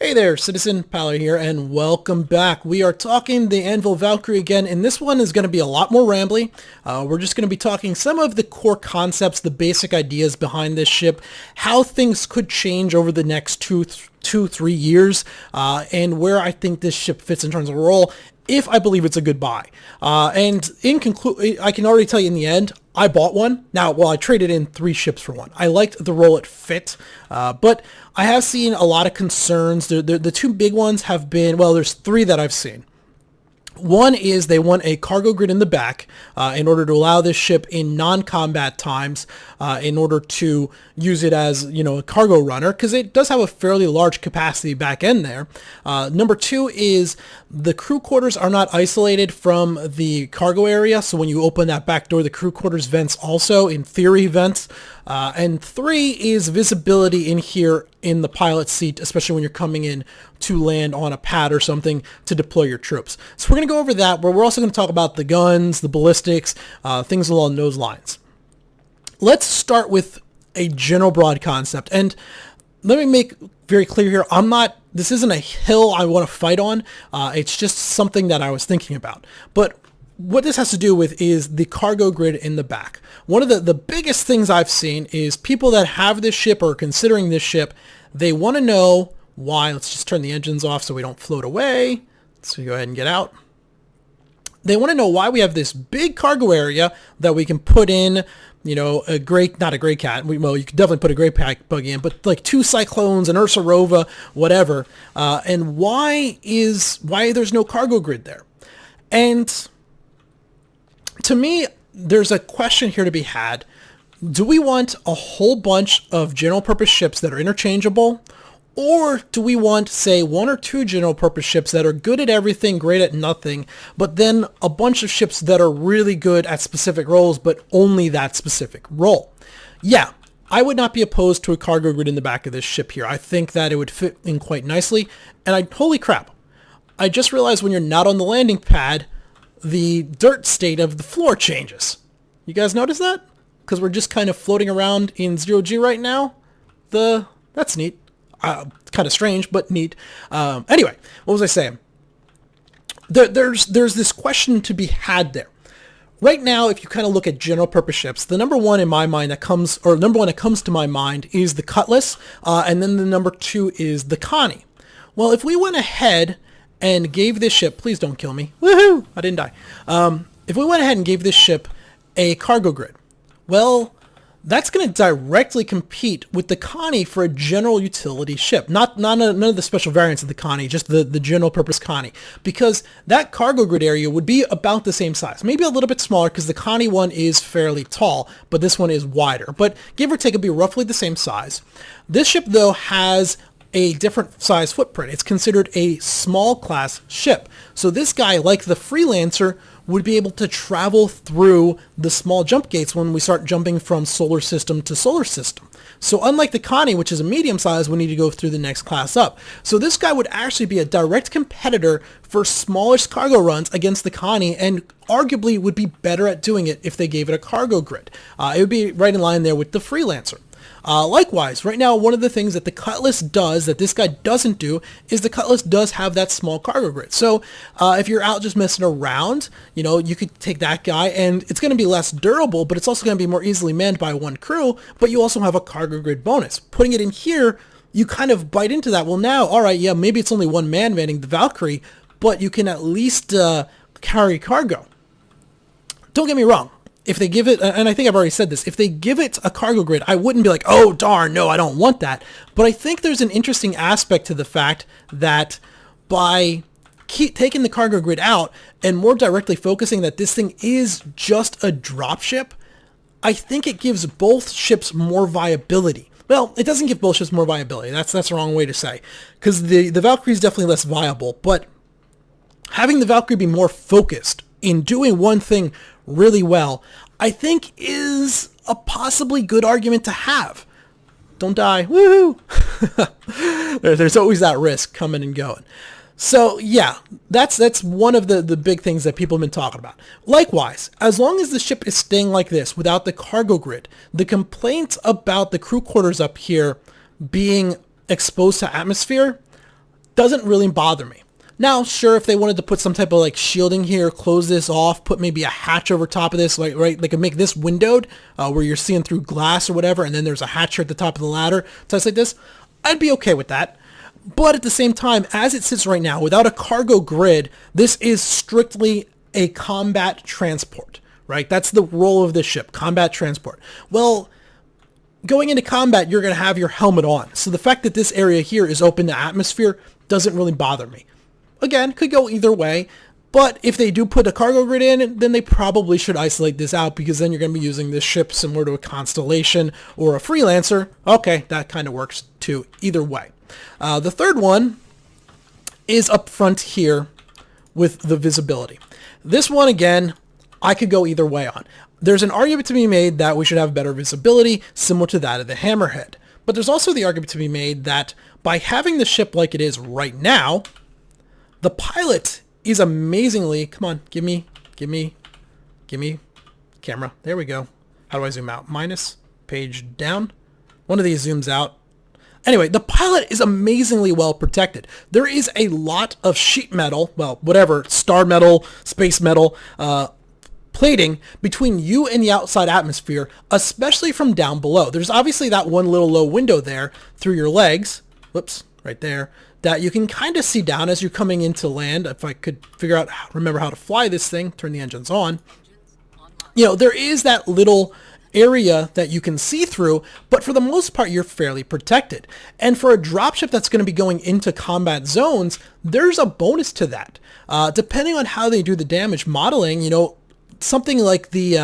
Hey there, Citizen Pally here, and welcome back. We are talking the Anvil Valkyrie again, and this one is going to be a lot more rambly. We're just going to be talking some of the core concepts, the basic ideas behind this ship, how things could change over the next 3 years, and where I think this ship fits in terms of role, if I believe it's a good buy. And in conclude, I can already tell you in the end, I bought one. Now, well, I traded in 3 ships for one. I liked the role it fit, but I have seen a lot of concerns. The 2 big ones have been, well, there's 3 that I've seen. One is they want a cargo grid in the back in order to allow this ship in non-combat times in order to use it as, a cargo runner, because it does have a fairly large capacity back end there. Number 2 is the crew quarters are not isolated from the cargo area, so when you open that back door, the crew quarters vents also, in theory, vents. And 3 is visibility in here in the pilot seat, especially when you're coming in to land on a pad or something to deploy your troops. So we're going to go over that, but we're also going to talk about the guns, the ballistics, things along those lines. Let's start with a general broad concept. And let me make very clear here, this isn't a hill I want to fight on. It's just something that I was thinking about. But what this has to do with is the cargo grid in the back. One of the biggest things I've seen is people that have this ship or are considering this ship, they want to know why. Let's just turn the engines off so we don't float away. Let's go ahead and get out. They want to know why we have this big cargo area that we can put in, not a gray cat. Well, you could definitely put a gray buggy in, but like 2 cyclones, an Ursa Rova, whatever. And why there's no cargo grid there? And to me, there's a question here to be had. Do we want a whole bunch of general purpose ships that are interchangeable? Or do we want, say, 1 or 2 general purpose ships that are good at everything, great at nothing, but then a bunch of ships that are really good at specific roles, but only that specific role? Yeah, I would not be opposed to a cargo grid in the back of this ship here. I think that it would fit in quite nicely. And holy crap, I just realized when you're not on the landing pad, the dirt state of the floor changes. You guys notice that? Because we're just kind of floating around in 0G right now. That's neat. Kind of strange, but neat. Anyway, what was I saying? There's this question to be had there. Right now, if you kind of look at general purpose ships, the number one that comes to my mind is the Cutlass, and then the number 2 is the Connie. Well, if we went ahead and gave this ship, please don't kill me. Woohoo! I didn't die. If we went ahead and gave this ship a cargo grid, well, that's going to directly compete with the Connie for a general utility ship. None of the special variants of the Connie, just the general purpose Connie. Because that cargo grid area would be about the same size. Maybe a little bit smaller because the Connie one is fairly tall, but this one is wider. But give or take, it'd be roughly the same size. This ship, though, has a different size footprint. It's considered a small class ship. So this guy, like the Freelancer, would be able to travel through the small jump gates when we start jumping from solar system to solar system. So unlike the Connie, which is a medium size, we need to go through the next class up. So this guy would actually be a direct competitor for smallish cargo runs against the Connie, and arguably would be better at doing it if they gave it a cargo grid. It would be right in line there with the Freelancer. Likewise, right now, one of the things that the Cutlass does that this guy doesn't do is the Cutlass does have that small cargo grid. So if you're out just messing around, you could take that guy, and it's going to be less durable, but it's also going to be more easily manned by 1 crew, but you also have a cargo grid bonus. Putting it in here, you kind of bite into that. Well, now, all right, yeah, maybe it's only 1 man manning the Valkyrie, but you can at least carry cargo. Don't get me wrong. If they give it, and I think I've already said this, if they give it a cargo grid, I wouldn't be like, oh, darn, no, I don't want that. But I think there's an interesting aspect to the fact that by taking the cargo grid out and more directly focusing that this thing is just a dropship, I think it gives both ships more viability. Well, it doesn't give both ships more viability. That's the wrong way to say, because the Valkyrie is definitely less viable. But having the Valkyrie be more focused in doing one thing really well, I think is a possibly good argument to have. Don't die. Woohoo! There's always that risk coming and going. So yeah, that's one of the big things that people have been talking about. Likewise, as long as the ship is staying like this without the cargo grid, the complaints about the crew quarters up here being exposed to atmosphere, doesn't really bother me. Now, sure, if they wanted to put some type of like shielding here, close this off, put maybe a hatch over top of this, like right, they could make this windowed where you're seeing through glass or whatever, and then there's a hatch at the top of the ladder, types like this, I'd be okay with that. But at the same time, as it sits right now, without a cargo grid, this is strictly a combat transport, right? That's the role of this ship, combat transport. Well, going into combat, you're going to have your helmet on. So the fact that this area here is open to atmosphere doesn't really bother me. Again, could go either way, but if they do put a cargo grid in, then they probably should isolate this out, because then you're going to be using this ship similar to a Constellation or a Freelancer. Okay, that kind of works too, either way. The third one is up front here with the visibility. This one, again, I could go either way on. There's an argument to be made that we should have better visibility, similar to that of the Hammerhead. But there's also the argument to be made that by having the ship like it is right now, the pilot is amazingly, come on, give me camera. There we go. How do I zoom out? Minus, page down. One of these zooms out. Anyway, the pilot is amazingly well protected. There is a lot of sheet metal, well, whatever, star metal, space metal, plating between you and the outside atmosphere, especially from down below. There's obviously that one little low window there through your legs. Whoops, right there. That you can kind of see down as you're coming into land. If I could figure out, remember how to fly this thing, turn the engines on. You know, there is that little area that you can see through, but for the most part, you're fairly protected. And for a dropship that's going to be going into combat zones, there's a bonus to that. Depending on how they do the damage modeling, you know, something like the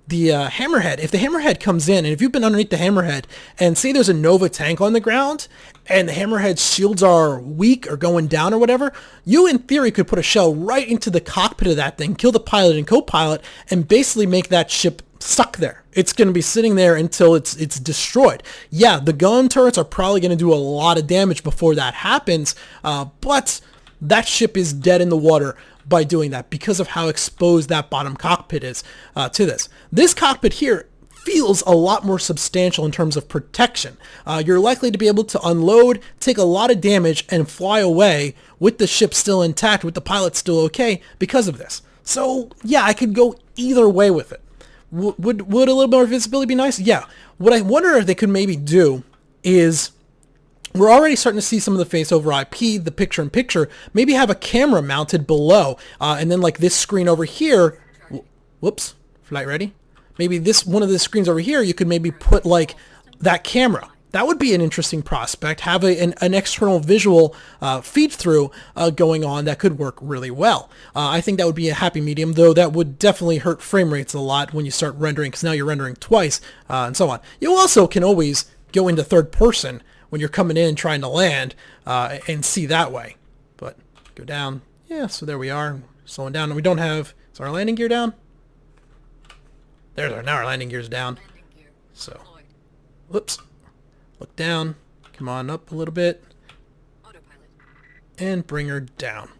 Hammerhead, if the Hammerhead comes in, and if you've been underneath the Hammerhead and say there's a Nova tank on the ground and the Hammerhead's shields are weak or going down or whatever, you in theory could put a shell right into the cockpit of that thing, kill the pilot and co-pilot, and basically make that ship stuck there. It's going to be sitting there until it's destroyed. Yeah, the gun turrets are probably going to do a lot of damage before that happens, but that ship is dead in the water by doing that because of how exposed that bottom cockpit is to this. This cockpit here feels a lot more substantial in terms of protection. You're likely to be able to unload, take a lot of damage, and fly away with the ship still intact, with the pilot still okay because of this. So yeah, I could go either way with it. Would a little more visibility be nice? Yeah. What I wonder if they could maybe do is, we're already starting to see some of the face over IP, the picture-in-picture, maybe have a camera mounted below, and then like this screen over here, whoops, flight ready? Maybe this one of the screens over here, you could maybe put like that camera. That would be an interesting prospect. Have an external visual feed through going on that could work really well. I think that would be a happy medium, though that would definitely hurt frame rates a lot when you start rendering, because now you're rendering twice and so on. You also can always go into third person when you're coming in trying to land and see that way. But go down. Yeah, so there we are. Slowing down. And we don't have... Is our landing gear down? There's our... Now our landing gear's down. So... Whoops. Look down. Come on up a little bit. And bring her down.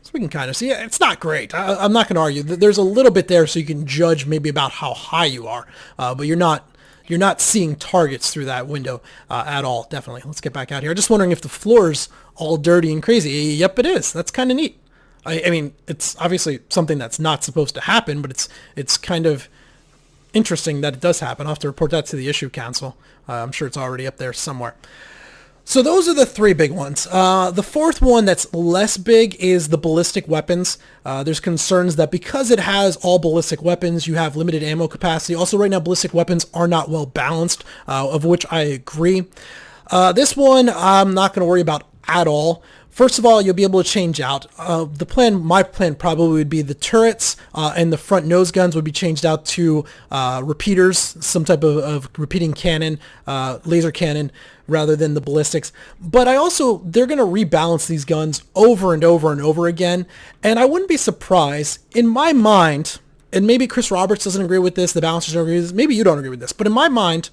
So we can kind of see it. It's not great. I'm not going to argue. There's a little bit there so you can judge maybe about how high you are. But you're not seeing targets through that window at all, definitely. Let's get back out here. I'm just wondering if the floor's all dirty and crazy. Yep, it is. That's kind of neat. I mean, it's obviously something that's not supposed to happen, but it's kind of interesting that it does happen. I'll have to report that to the issue council. I'm sure it's already up there somewhere. So those are the three big ones. The fourth one that's less big is the ballistic weapons. There's concerns that because it has all ballistic weapons, you have limited ammo capacity. Also, right now, ballistic weapons are not well balanced, of which I agree. This one, I'm not going to worry about at all. First of all, you'll be able to change out. My plan probably would be the turrets and the front nose guns would be changed out to repeaters, some type of repeating cannon, laser cannon, rather than the ballistics. But they're going to rebalance these guns over and over and over again. And I wouldn't be surprised, in my mind, and maybe Chris Roberts doesn't agree with this, the balancers don't agree with this, maybe you don't agree with this, but in my mind,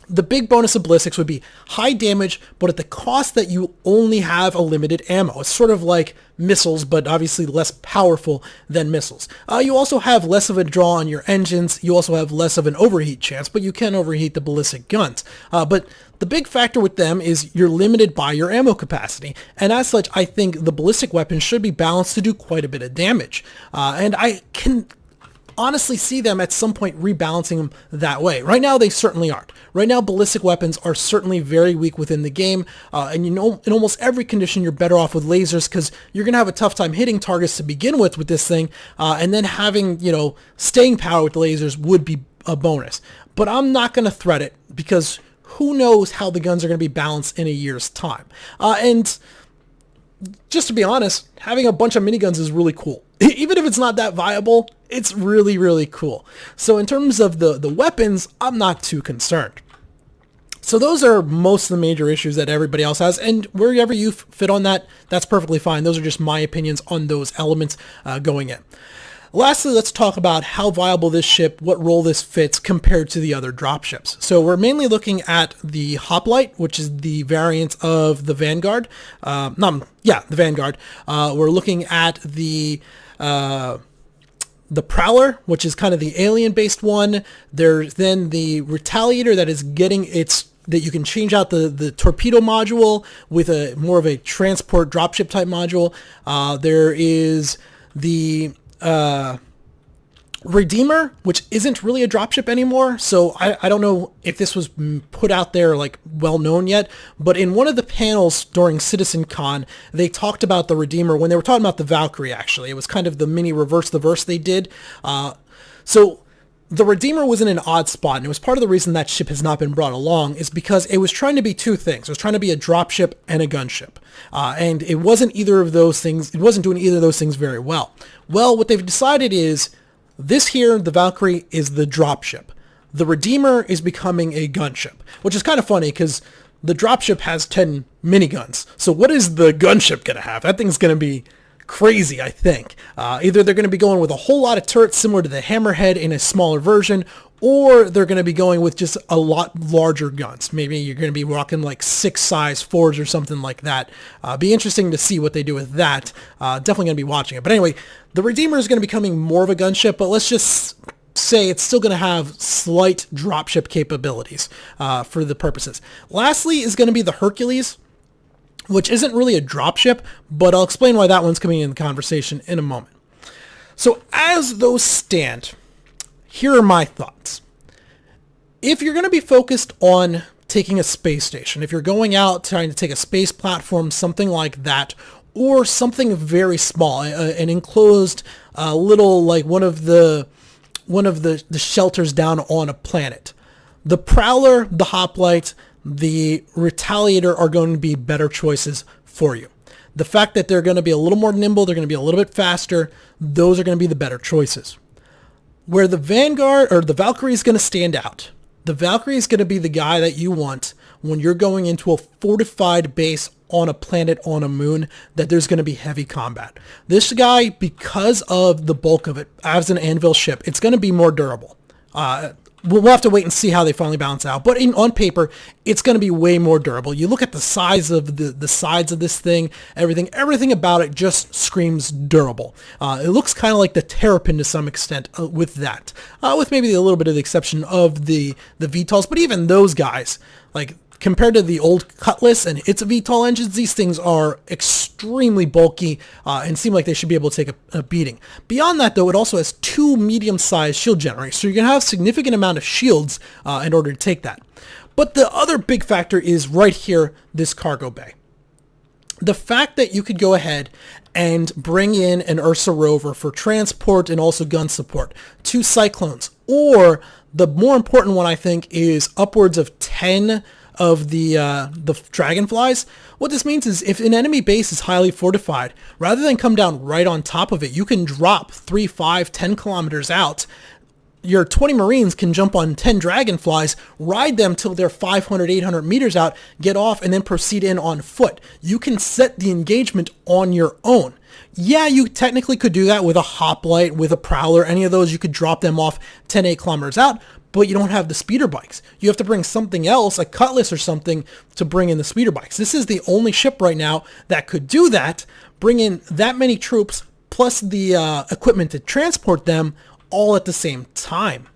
the big bonus of ballistics would be high damage, but at the cost that you only have a limited ammo. It's sort of like missiles, but obviously less powerful than missiles. You also have less of a draw on your engines. You also have less of an overheat chance, but you can overheat the ballistic guns. But the big factor with them is you're limited by your ammo capacity. And as such, I think the ballistic weapons should be balanced to do quite a bit of damage. And I can honestly see them at some point rebalancing them that way. Right now, they certainly aren't. Right now, ballistic weapons are certainly very weak within the game, and in almost every condition, you're better off with lasers because you're going to have a tough time hitting targets to begin with this thing, and then having, staying power with the lasers would be a bonus. But I'm not going to threat it because who knows how the guns are going to be balanced in a year's time. And just to be honest, having a bunch of miniguns is really cool. Even if it's not that viable, it's really, really cool. So in terms of the weapons, I'm not too concerned. So those are most of the major issues that everybody else has, and wherever you fit on that, that's perfectly fine. Those are just my opinions on those elements going in. Lastly, let's talk about how viable this ship, what role this fits compared to the other dropships. So we're mainly looking at the Hoplite, which is the variant of the Vanguard. The Vanguard. We're looking at the Prowler, which is kind of the alien-based one. There's then the Retaliator that is getting that you can change out the torpedo module with a more of a transport dropship type module. There is the Redeemer, which isn't really a dropship anymore, so I don't know if this was put out there like well known yet, but in one of the panels during CitizenCon, they talked about the Redeemer when they were talking about the Valkyrie. Actually, it was kind of the mini reverse the verse they did. So the Redeemer was in an odd spot, and it was part of the reason that ship has not been brought along is because it was trying to be two things. It was trying to be a dropship and a gunship, and it wasn't either of those things. It wasn't doing either of those things very well. Well, what they've decided is this here, the Valkyrie, is the dropship. The Redeemer is becoming a gunship, which is kind of funny because the dropship has 10 miniguns. So what is the gunship going to have? That thing's going to be crazy, I think. Either they're going to be going with a whole lot of turrets similar to the Hammerhead in a smaller version, or they're going to be going with just a lot larger guns. Maybe you're going to be rocking like 6 size 4s or something like that. Be interesting to see what they do with that. Definitely going to be watching it. But anyway, the Redeemer is going to be becoming more of a gunship, but let's just say it's still going to have slight dropship capabilities for the purposes. Lastly is going to be the Hercules, which isn't really a dropship, but I'll explain why that one's coming in the conversation in a moment. So as those stand, here are my thoughts. If you're going to be focused on taking a space station, if you're going out trying to take a space platform, something like that, or something very small, an enclosed little, like one of the shelters down on a planet, the Prowler, the Hoplite, the Retaliator are going to be better choices for you. The fact that they're going to be a little more nimble, they're going to be a little bit faster, those are going to be the better choices. Where the Vanguard or the Valkyrie is going to stand out, the Valkyrie is going to be the guy that you want when you're going into a fortified base on a planet, on a moon, that there's going to be heavy combat. This guy, because of the bulk of it, as an anvil ship, it's going to be more durable. We'll have to wait and see how they finally balance out. But on paper, it's going to be way more durable. You look at the size of the sides of this thing, everything about it just screams durable. It looks kind of like the Terrapin to some extent with that. With maybe a little bit of the exception of the VTOLs. But even those guys, like compared to the old Cutlass and its VTOL engines, these things are extremely bulky and seem like they should be able to take a beating. Beyond that, though, it also has 2 medium-sized shield generators, so you're going to have a significant amount of shields in order to take that. But the other big factor is right here, this cargo bay. The fact that you could go ahead and bring in an Ursa rover for transport and also gun support, 2 Cyclones, or the more important one, I think, is upwards of 10 of the Dragonflies. What this means is if an enemy base is highly fortified, rather than come down right on top of it, you can drop 3, 5, 10 kilometers out. Your 20 Marines can jump on 10 Dragonflies, ride them till they're 500, 800 meters out, get off, and then proceed in on foot. You can set the engagement on your own. Yeah, you technically could do that with a Hoplite, with a Prowler, any of those, you could drop them off 10, 8 kilometers out, but you don't have the speeder bikes. You have to bring something else, a cutlass or something, to bring in the speeder bikes. This is the only ship right now that could do that, bring in that many troops, plus the equipment to transport them all at the same time.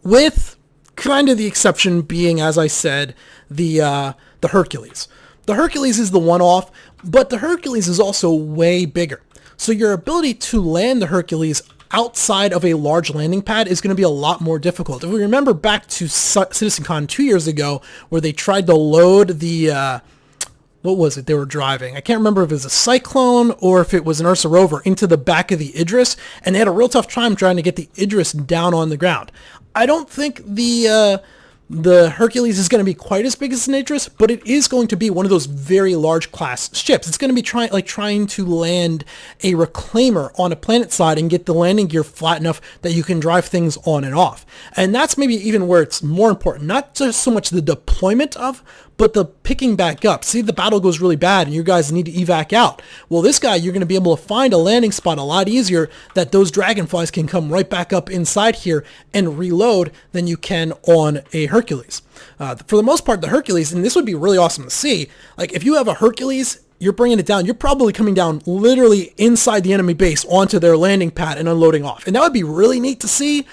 With kind of the exception being, as I said, the Hercules. The Hercules is the one-off, but the Hercules is also way bigger. So your ability to land the Hercules outside of a large landing pad is going to be a lot more difficult. If we remember back to CitizenCon 2 years ago, where they tried to load the, what was it they were driving? I can't remember if it was a Cyclone or if it was an Ursa Rover into the back of the Idris, and they had a real tough time trying to get the Idris down on the ground. I don't think the Hercules is going to be quite as big as an Idris, but it is going to be one of those very large class ships. It's going to be trying to land a reclaimer on a planet side and get the landing gear flat enough that you can drive things on and off. And that's maybe even where it's more important, not just so much the deployment of, but the picking back up. See, the battle goes really bad and you guys need to evac out. Well, this guy, you're going to be able to find a landing spot a lot easier that those dragonflies can come right back up inside here and reload than you can on a Hercules. For the most part, the Hercules, and this would be really awesome to see, like if you have a Hercules, you're bringing it down, you're probably coming down literally inside the enemy base onto their landing pad and unloading off. And that would be really neat to see.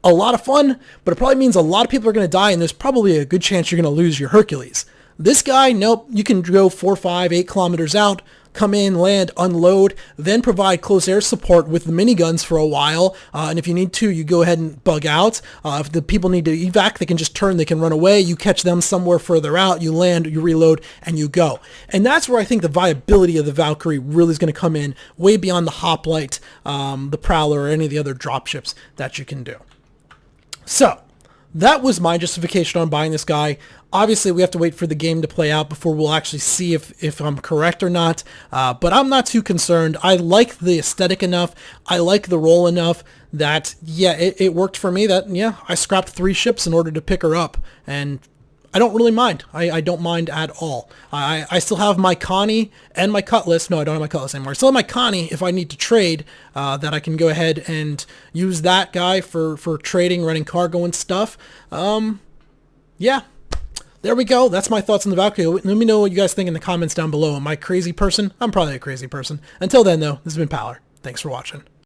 A lot of fun, but it probably means a lot of people are going to die, and there's probably a good chance you're going to lose your Hercules. This guy, nope, you can go 4, 5, 8 kilometers out, come in, land, unload, then provide close air support with the miniguns for a while, and if you need to, you go ahead and bug out. If the people need to evac, they can just turn, they can run away, you catch them somewhere further out, you land, you reload, and you go. And that's where I think the viability of the Valkyrie really is going to come in, way beyond the Hoplite, the Prowler, or any of the other dropships that you can do. So, that was my justification on buying this guy. Obviously, we have to wait for the game to play out before we'll actually see if I'm correct or not. But I'm not too concerned. I like the aesthetic enough. I like the role enough that, yeah, it worked for me. That, yeah, I scrapped 3 ships in order to pick her up. And I don't really mind. I don't mind at all. I still have my Connie and my Cutlass. No, I don't have my Cutlass anymore. I still have my Connie if I need to trade, that I can go ahead and use that guy for trading, running cargo and stuff. Yeah, there we go. That's my thoughts on the Valkyrie. Let me know what you guys think in the comments down below. Am I a crazy person? I'm probably a crazy person. Until then, though, this has been Power. Thanks for watching.